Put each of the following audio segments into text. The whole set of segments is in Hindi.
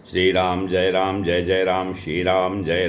श्री राम जय जय राम श्री राम जय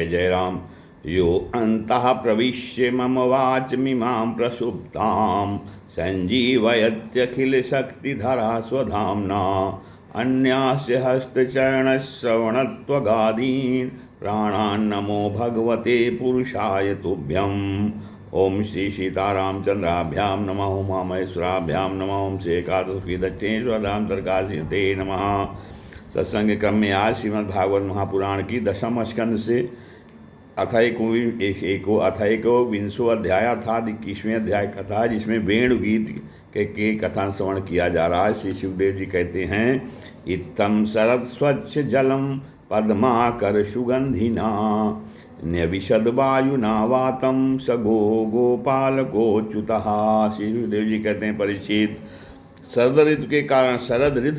जय राम। यो अन्तः प्रविश्य मम वाचमिमां प्रसुप्तां सञ्जीवयत्यखिलशक्तिधरा स्वधाम्ना अन्यास्य हस्तचरणश्रवणत्वगादीन् प्राणान्नमो भगवते पुरुषाय तुभ्यम्। ओम श्री सीतारामचंद्राभ्यां नमः। उमामहेश्वराभ्यां नमः। ओम श्री एकादशी दक्षिणेश्वरामतर्काशीते नमः। सत्संग क्रम में आज श्रीमद्भागवत महापुराण की दशम स्कंद से अथैको अध्याय अर्थात 21वें अध्याय कथा, जिसमें वेणु गीत के कथन श्रवण किया जा रहा है। श्री शिवदेव जी कहते हैं, इत्थं शरद स्वच्छ जलम पद्माकर सुगंधिना न्यविशद वायुना वातम सगो गोपाल गोच्युतः। श्री शिवदेव जी कहते हैं, परीक्षित, शरद ऋतु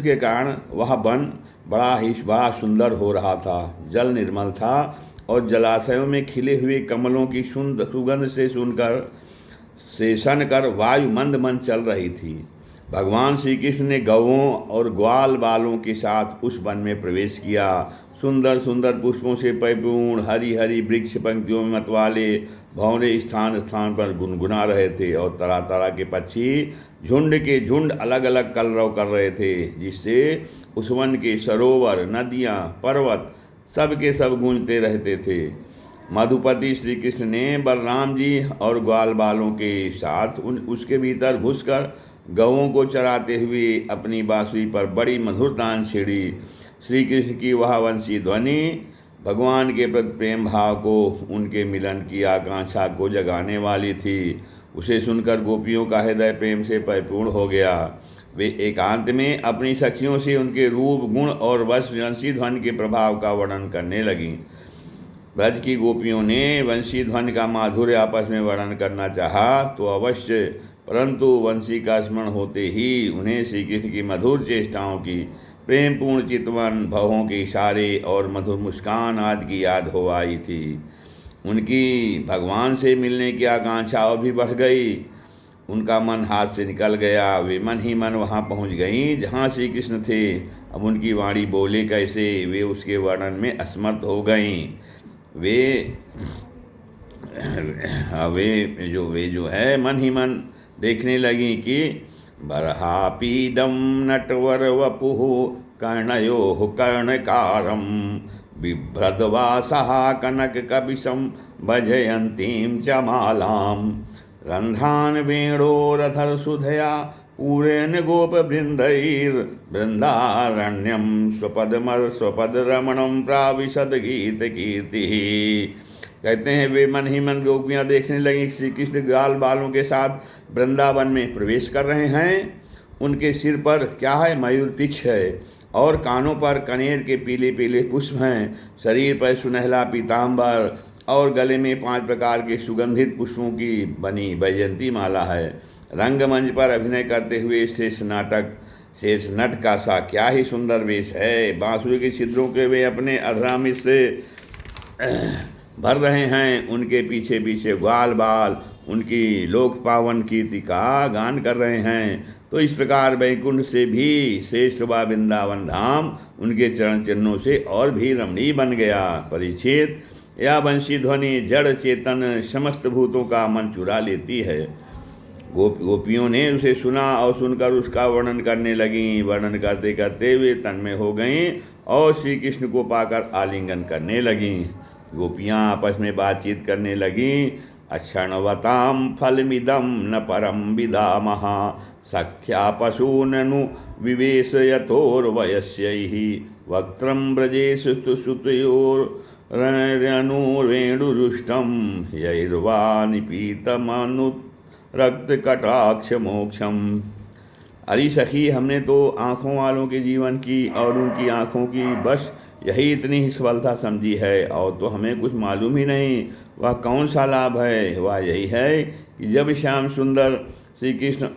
के कारण वह वन बड़ा सुंदर हो रहा था। जल निर्मल था और जलाशयों में खिले हुए कमलों की सुगंध से सनकर वायु मंद मंद चल रही थी। भगवान श्री कृष्ण ने गौओं और ग्वाल बालों के साथ उस वन में प्रवेश किया। सुंदर सुंदर पुष्पों से परिपूर्ण हरी हरी वृक्ष पंक्तियों में मतवाले भंवरे स्थान स्थान पर गुनगुना रहे थे और तरह तरह के पक्षी झुंड के झुंड अलग अलग कलरव कर रहे थे, जिससे उस वन के सरोवर, नदियाँ, पर्वत सब के सब गूंजते रहते थे। मधुपति श्री कृष्ण ने बलराम जी और ग्वाल बालों के साथ उसके भीतर घुसकर गौओं को चराते हुए अपनी बांसुरी पर बड़ी मधुर तान छेड़ी। श्री कृष्ण की वह वंशी ध्वनि भगवान के प्रति प्रेम भाव को, उनके मिलन की आकांक्षा को जगाने वाली थी। उसे सुनकर गोपियों का हृदय प्रेम से परिपूर्ण हो गया। वे एकांत में अपनी सखियों से उनके रूप, गुण और वंशी ध्वनि के प्रभाव का वर्णन करने लगीं। ब्रज की गोपियों ने वंशी ध्वनि का माधुर्य आपस में वर्णन करना चाहा तो अवश्य, परंतु वंशी का स्मरण होते ही उन्हें श्री कृष्ण की मधुर चेष्टाओं की, प्रेम पूर्ण चितवन, भवों के इशारे और मधुर मुस्कान आदि की याद हो आई थी। उनकी भगवान से मिलने की आकांक्षा और भी बढ़ गई। उनका मन हाथ से निकल गया। वे मन ही मन वहाँ पहुँच गईं जहाँ श्री कृष्ण थे। अब उनकी वाणी बोले कैसे, वे उसके वर्णन में असमर्थ हो गईं। वे जो है मन ही मन देखने लगी कि बरहापीदम नटवर वपुः कर्णयोः कर्णकारं बिभ्रद्वासः कनक कबिशं भजयन्तीं च मालां रन्ध्रान् वेणोरधर सुधया पूरेण गोपवृन्दैर्बृन्दारण्यं स्वपदरमणं प्राविशद गीत कीर्तिः। कहते हैं, वे मन ही मन गोपियाँ देखने लगी श्री कृष्ण ग्वाल बालों के साथ वृंदावन में प्रवेश कर रहे हैं। उनके सिर पर क्या है, मयूर पिछ है और कानों पर कनेर के पीले पीले पुष्प हैं। शरीर पर सुनहला पीताम्बर और गले में 5 प्रकार के सुगंधित पुष्पों की बनी वैजयंती माला है। रंगमंच पर अभिनय करते हुए शेष नट का सा क्या ही सुंदर वेश है। बांसुरी के छिद्रों के वे अपने अधरामित से भर रहे हैं। उनके पीछे पीछे ग्वाल बाल उनकी लोक पावन कीर्ति का गान कर रहे हैं। तो इस प्रकार वैकुंठ से भी श्रेष्ठ व वृंदावन धाम उनके चरण चिन्हों से और भी रमणीय बन गया। परीक्षित, यह वंशी ध्वनि जड़ चेतन समस्त भूतों का मन चुरा लेती है। गोपियों ने उसे सुना और सुनकर उसका वर्णन करने लगीं। वर्णन करते करते वे तन्मय हो गईं और श्री कृष्ण को पाकर आलिंगन करने लगीं। गोपियाँ आपस में बातचीत करने लगीं। अक्षणवतां फलमिदं न परम विदामः सख्या पशूननु विवेश यथोर्वयस्यैः वक्त्रं ब्रजेषु सुतयोरनुरेणुरुष्टं यैर्वा निपीतमनुरक्तकटाक्षमोक्षम्। अरे सखी, हमने तो आँखों वालों के जीवन की और उनकी आँखों की बस यही इतनी ही सफलता समझी है, और तो हमें कुछ मालूम ही नहीं वह कौन सा लाभ है। वह यही है कि जब श्याम सुंदर श्री कृष्ण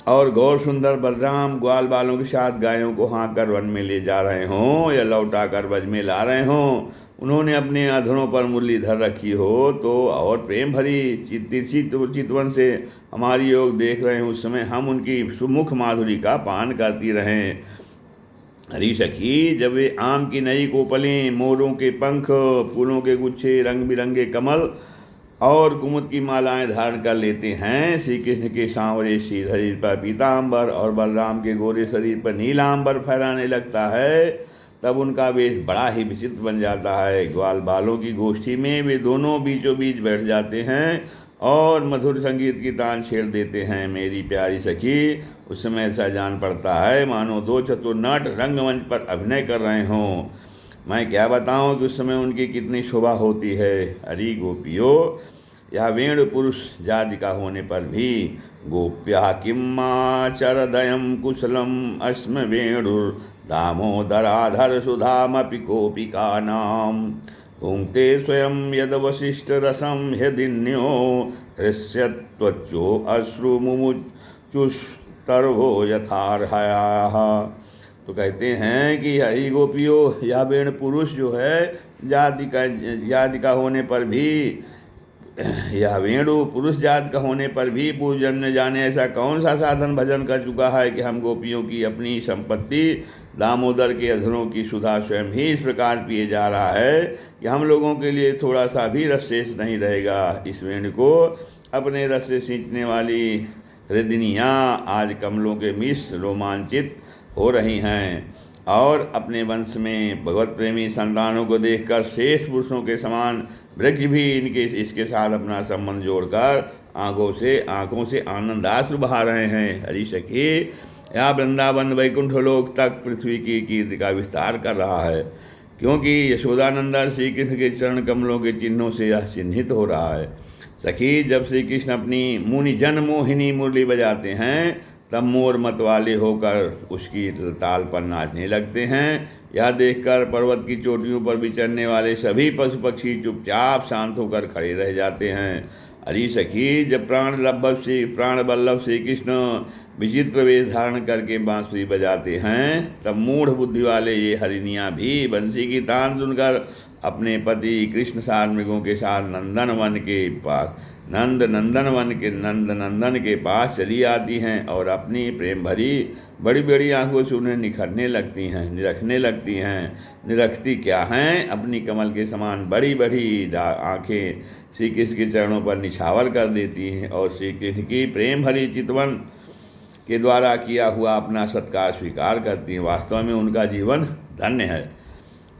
और गौर सुंदर बलराम ग्वाल बालों के साथ गायों को हाँक कर वन में ले जा रहे हों या लौटा कर ब्रज में ला रहे हों, उन्होंने अपने अधरों पर मुरली धर रखी हो, तो और प्रेम भरी चितवन से हमारी ओर देख रहे हैं, उस समय हम उनकी सुमुख माधुरी का पान करती रहें। हरी सखी, जब वे आम की नई कोपलें, मोरों के पंख, फूलों के गुच्छे, रंग बिरंगे कमल और कुमुद की मालाएं धारण कर लेते हैं, श्री कृष्ण के सांवरे शरीर पर पीताम्बर और बलराम के गोरे शरीर पर नीलांबर फहराने लगता है, तब उनका वेश बड़ा ही विचित्र बन जाता है। ग्वाल बालों की गोष्ठी में वे दोनों बीचों बीच बैठ जाते हैं और मधुर संगीत की तान छेड़ देते हैं। मेरी प्यारी सखी, उस समय ऐसा जान पड़ता है मानो दो चतुर नट रंगमंच पर अभिनय कर रहे हों। मैं क्या बताऊं कि उस समय उनकी कितनी शोभा होती है। हरि गोपियों, यह वेणु पुरुष जाति का होने पर भी गोप्या किम्माचरदयं कुशलम अस्म वेणुर दामोदराधर सुधामपि गोपिकानां भुङ्क्ते स्वयं यदवशिष्टरसं ह्यदिन्यो हृष्यत्वच्चो अश्रुमुमुचुस्तर्वो यथार्हयाः। तो कहते हैं कि हरि गोपियों, यह वेण पुरुष जो है जाति का होने पर भी, यह वेणु पुरुष जात का होने पर भी पूजन न जाने ऐसा कौन सा साधन भजन कर चुका है कि हम गोपियों की अपनी संपत्ति दामोदर के अधरों की सुधा स्वयं ही इस प्रकार पिए जा रहा है कि हम लोगों के लिए थोड़ा सा भी रस शेष नहीं रहेगा। इस वेणु को अपने रस से सींचने वाली हृदयनियाँ आज कमलों के मिश रोमांचित हो रही हैं और अपने वंश में भगवत प्रेमी संतानों को देखकर श्रेष्ठ पुरुषों के समान वृक्ष भी इसके साथ अपना संबंध जोड़कर आँखों से आनंदाश्रु बहा रहे हैं। हरि सखी, यह वृंदावन वैकुंठ लोक तक पृथ्वी की कीर्ति का विस्तार कर रहा है, क्योंकि यशोदानंदन श्री कृष्ण के चरण कमलों के चिन्हों से यह चिन्हित हो रहा है। सखी, जब श्री कृष्ण अपनी मुनि जन मोहिनी मुरली बजाते हैं तब मोर मत वाले होकर उसकी ताल पर नाचने लगते हैं। यह देखकर पर्वत की चोटियों पर विचरने वाले सभी पशु पक्षी चुपचाप शांत होकर खड़े रह जाते हैं। हरि सखी, जब प्राण वल्लभ श्री कृष्ण विचित्र वेश धारण करके बांसुरी बजाते हैं तब मूढ़ बुद्धि वाले ये हरिणियाँ भी बंसी की तान सुनकर अपने पति कृष्ण सारमृगों के साथ नंदनवन के पास चली आती हैं और अपनी प्रेम भरी बड़ी बड़ी आंखों से उन्हें निरखने लगती हैं। निरखती क्या हैं, अपनी कमल के समान बड़ी बड़ी आंखें श्री कृष्ण के चरणों पर निछावर कर देती हैं और श्री कृष्ण की प्रेम भरी चितवन के द्वारा किया हुआ अपना सत्कार स्वीकार करती हैं। वास्तव में उनका जीवन धन्य है।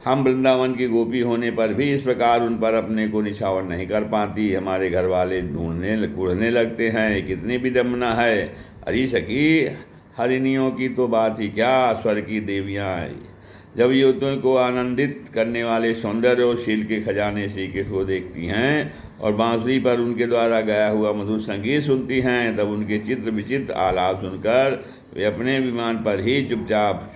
हम वृंदावन की गोपी होने पर भी इस प्रकार उन पर अपने को निछावर नहीं कर पाती। हमारे घर वाले कूढ़ने लगते हैं, कितनी विडम्बना है। हरि सखी, हरिणियों की तो बात ही क्या, स्वर्ग की देवियाँ जब युवतियों को आनंदित करने वाले सौंदर्य और शील के खजाने श्री कृष्ण को देखती हैं और बांसुरी पर उनके द्वारा गाया हुआ मधुर संगीत सुनती हैं, तब उनके चित्र विचित्र आलाप सुनकर वे अपने विमान पर ही चुपचाप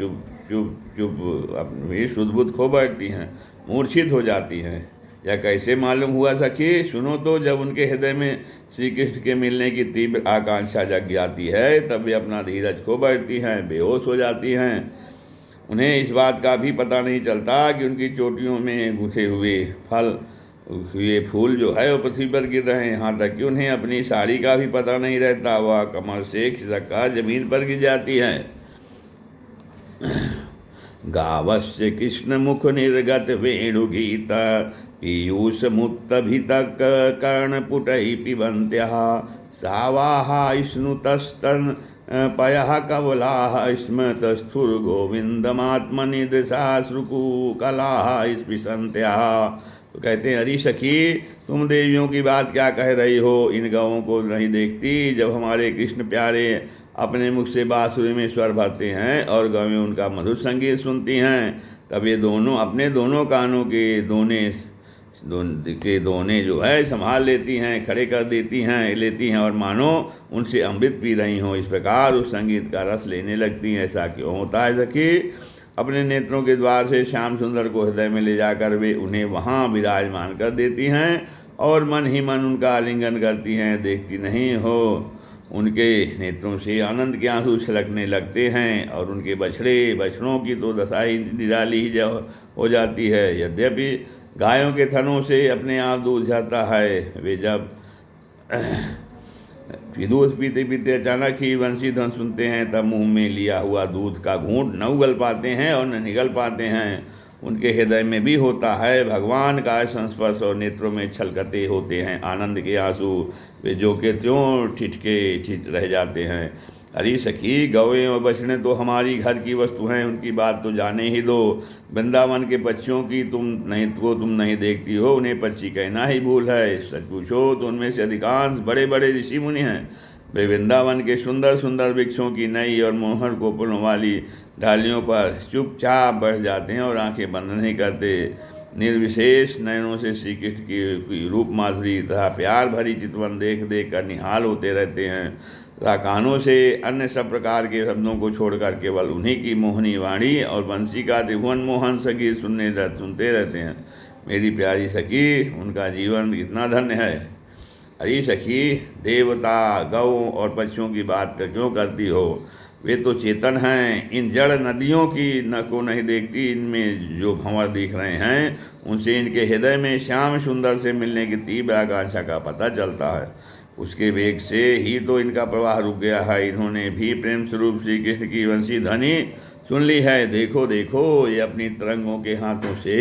अपनी शुद्ध बुद्ध खो बैठती हैं, मूर्छित हो जाती हैं। यह कैसे मालूम हुआ सखी? सुनो तो, जब उनके हृदय में श्री कृष्ण के मिलने की तीव्र आकांक्षा जग जाती है तब वे अपना धीरज खो बैठती हैं, बेहोश हो जाती हैं। उन्हें इस बात का भी पता नहीं चलता कि उनकी चोटियों में गुथे हुए फूल जो है वो पृथ्वी पर गिर रहे हैं। यहाँ तक कि उन्हें अपनी साड़ी का भी पता नहीं रहता, वह कमर से खिसककर जमीन पर गिर जाती है। गावस्य कृष्ण मुख निर्गत वेणुगीत पीयूष मुक्तभितक कर्णपुटै पिबन्त्यः सावाः स्नुतस्तन पयः कवलाः स्मृतस्थुर्गोविन्दमात्मनि दृशाश्रुकुकलाः स्पृशन्त्याः। तो कहते हैं, हरि सखी, तुम देवियों की बात क्या कह रही हो? इन गवों को नहीं देखती? जब हमारे कृष्ण प्यारे अपने मुख से बांसुरी में स्वर भरते हैं और गवें उनका मधुर संगीत सुनती हैं, तब ये दोनों अपने दोनों कानों के दोने जो है संभाल लेती हैं, खड़े कर लेती हैं और मानो उनसे अमृत पी रही हों। इस प्रकार उस संगीत का रस लेने लगती हैं। ऐसा क्यों होता है सखी? अपने नेत्रों के द्वार से श्याम सुंदर को हृदय में ले जाकर वे उन्हें वहाँ विराजमान कर देती हैं और मन ही मन उनका आलिंगन करती हैं। देखती नहीं हो, उनके नेत्रों से आनंद के आंसू छलकने लगते हैं और उनके बछड़ों की तो दशा ही निराली ही हो जाती है। यद्यपि गायों के थनों से अपने आप दूध जाता है, वे जब फिर दूध पीते पीते अचानक ही बंसी ध्वनि सुनते हैं, तब मुंह में लिया हुआ दूध का घूंट न उगल पाते हैं और न निगल पाते हैं। उनके हृदय में भी होता है भगवान का संस्पर्श और नेत्रों में छलकते होते हैं आनंद के आंसू। वे जो के त्यों ठिठ रह जाते हैं। अरे सखी, गौएं और बछड़े तो हमारी घर की वस्तु हैं, उनकी बात तो जाने ही दो। वृंदावन के पक्षियों की तुम नहीं देखती हो, उन्हें पक्षी कहना ही भूल है। सच पूछो तो उनमें से अधिकांश बड़े बड़े ऋषि मुनि हैं। वे वृंदावन के सुंदर सुंदर वृक्षों की नई और मोहर कोपलों वाली डालियों पर चुपचाप बैठ जाते हैं और आंखें बंद नहीं करते। निर्विशेष नयनों से श्री कृष्ण की रूप माधुरी तथा प्यार भरी चितवन देख देख कर निहाल होते रहते हैं तथा कानों से अन्य सब प्रकार के शब्दों को छोड़कर केवल उन्हीं की मोहनी वाणी और बंसी का त्रिभुवन मोहन संगीत सुनते रहते हैं। मेरी प्यारी सखी, उनका जीवन कितना धन्य है। अरे सखी, देवता, गौ और पक्षियों की बात क्यों करती हो? वे तो चेतन हैं। इन जड़ नदियों की न को नहीं देखती, इनमें जो भंवर दिख रहे हैं उनसे इनके हृदय में श्याम सुंदर से मिलने की तीव्र आकांक्षा का पता चलता है। उसके वेग से ही तो इनका प्रवाह रुक गया है। इन्होंने भी प्रेम स्वरूप श्री कृष्ण की वंशी ध्वनि सुन ली है। देखो देखो, ये अपनी तरंगों के हाथों से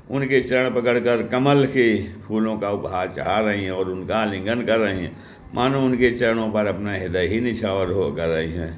उनके चरण पकड़कर कमल के फूलों का उपहार चाह रही हैं और उनका आलिंगन कर रही हैं, मानो उनके चरणों पर अपना हृदय ही निछावर हो कर रही हैं।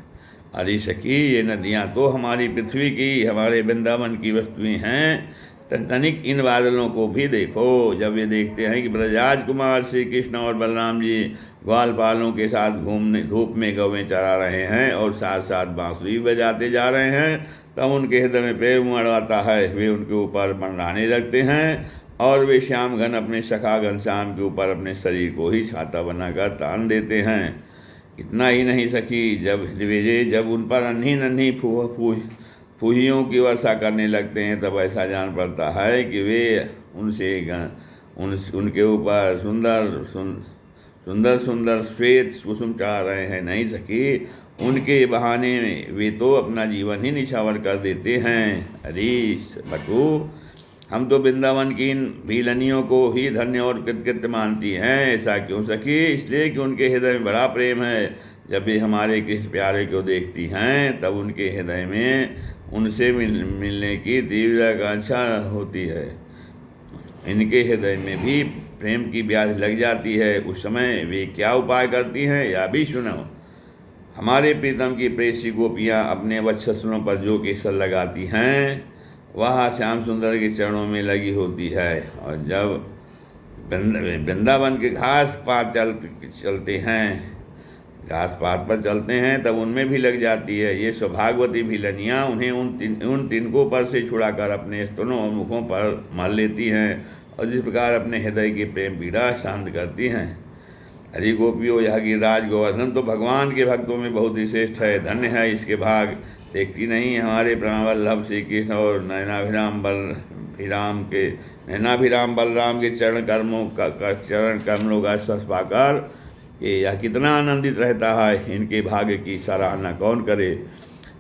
अरे सखी, ये नदियाँ तो हमारी पृथ्वी की, हमारे वृंदावन की वस्तुएं हैं। तनिक इन बादलों को भी देखो। जब वे देखते हैं कि ब्रजराज कुमार श्री कृष्ण और बलराम जी ग्वालपालों के साथ घूमने धूप में गौवें चरा रहे हैं और साथ साथ बांसुरी बजाते जा रहे हैं, तब उनके हृदय में प्रेम उमड़ता है। वे उनके ऊपर मंडराने लगते हैं और वे श्याम घन अपने सखा घनश्याम के ऊपर अपने शरीर को ही छाता बनाकर तान देते हैं। इतना ही नहीं सखी, जब उन पर नन्ही नन्ही फूहियों की वर्षा करने लगते हैं, तब ऐसा जान पड़ता है कि वे उनके ऊपर सुंदर श्वेत कुसुम चढ़ा रहे हैं। नहीं सखी, उनके बहाने वे तो अपना जीवन ही निछावर कर देते हैं। अरे बटू, हम तो वृंदावन की इन भीलनियों को ही धन्य और कृतकृत्य मानती हैं। ऐसा क्यों सखी? इसलिए कि उनके हृदय में बड़ा प्रेम है। जब वे हमारे कृष्ण प्यारे को देखती हैं, तब उनके हृदय में उनसे मिलने की तीव्र आकांक्षा होती है। इनके हृदय में भी प्रेम की ब्याज लग जाती है। उस समय वे क्या उपाय करती हैं, या भी सुनो। हमारे प्रीतम की प्रेसी गोपियाँ अपने वक्षस्थलों पर जो केसर लगाती हैं, वह श्याम सुंदर के चरणों में लगी होती है। और जब वृंदावन के घास पात पर चलते हैं, तब उनमें भी लग जाती है। ये सौभाग्यवती भिलनियाँ उन्हें उन तिनकों पर से छुड़ाकर अपने स्तनों और मुखों पर मल लेती हैं और जिस प्रकार अपने हृदय की प्रेम पीड़ा शांत करती हैं। हरि गोपियों, यह गिरिराज गोवर्धन तो भगवान के भक्तों में बहुत ही श्रेष्ठ है। धन्य है इसके भाग। देखती नहीं, हमारे प्राणवल्लभ श्री कृष्ण और नयनाभिराम बलराम के चरण कमलों का स्पर्श पाकर यह कितना आनंदित रहता है। इनके भाग्य की सराहना कौन करे।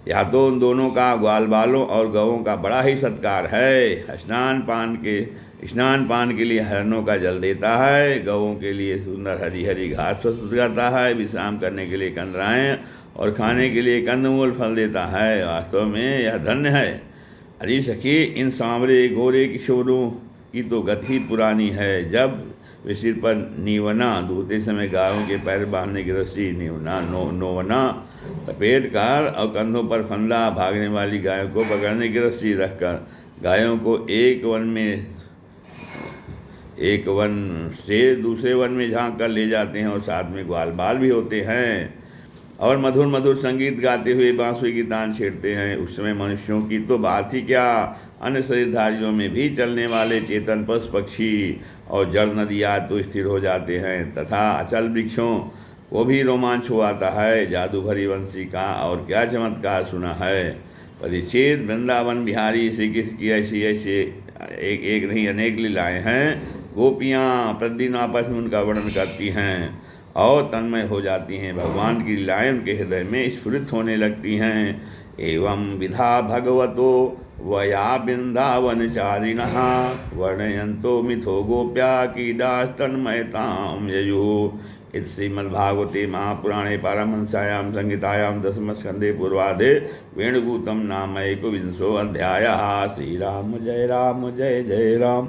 या तो उन दोनों का ग्वाल बालों और गौों का बड़ा ही सत्कार है। स्नान पान के लिए हरणों का जल देता है, गौों के लिए सुंदर हरी हरी घास प्रस्तुत करता है, विश्राम करने के लिए कंदराएँ और खाने के लिए कंदमूल फल देता है। वास्तव में यह धन्य है। अरे सखी, इन सांवरे गोरे किशोरों की तो गति पुरानी है। जब वे सिर पर नीवना धोते समय गायों के पैर बांधने की रस्सी नोवना लपेट कर और कंधों पर फंदा भागने वाली गायों को पकड़ने की रस्सी रखकर गायों को एक वन से दूसरे वन में झांक कर ले जाते हैं और साथ में ग्वाल बाल भी होते हैं और मधुर मधुर संगीत गाते हुए बांसुरी की तान छेड़ते हैं। उस समय मनुष्यों की तो बात ही क्या, अन्य शरीरधारियों में भी चलने वाले चेतन पशु पक्षी और जड़ नदियाँ तो स्थिर हो जाते हैं तथा अचल वृक्षों को भी रोमांच हो आता है। जादू भरी वंशी का और क्या चमत्कार सुना है। परिच्छेद वृंदावन बिहारी श्री कृष्ण की ऐसी एक नहीं अनेक लीलाएँ हैं। गोपियाँ प्रतिदिन आपस में उनका वर्णन करती हैं और तन्मय हो जाती हैं। भगवान की लीलाएँ उनके हृदय में स्फुरित होने लगती हैं। एवं विधा भगवतो वया बिन्दावनचारिणः वर्णयन्तो मिथो गोप्या क्रीडास्तन्मयतां ययुः। इति श्रीमद्भागवते महापुराणे पारमहंस्यां संहितायां दशमस्कन्धे पूर्वार्धे वेणुगूतं नाम एकोविंशोऽध्यायः। श्रीराम जय जय राम।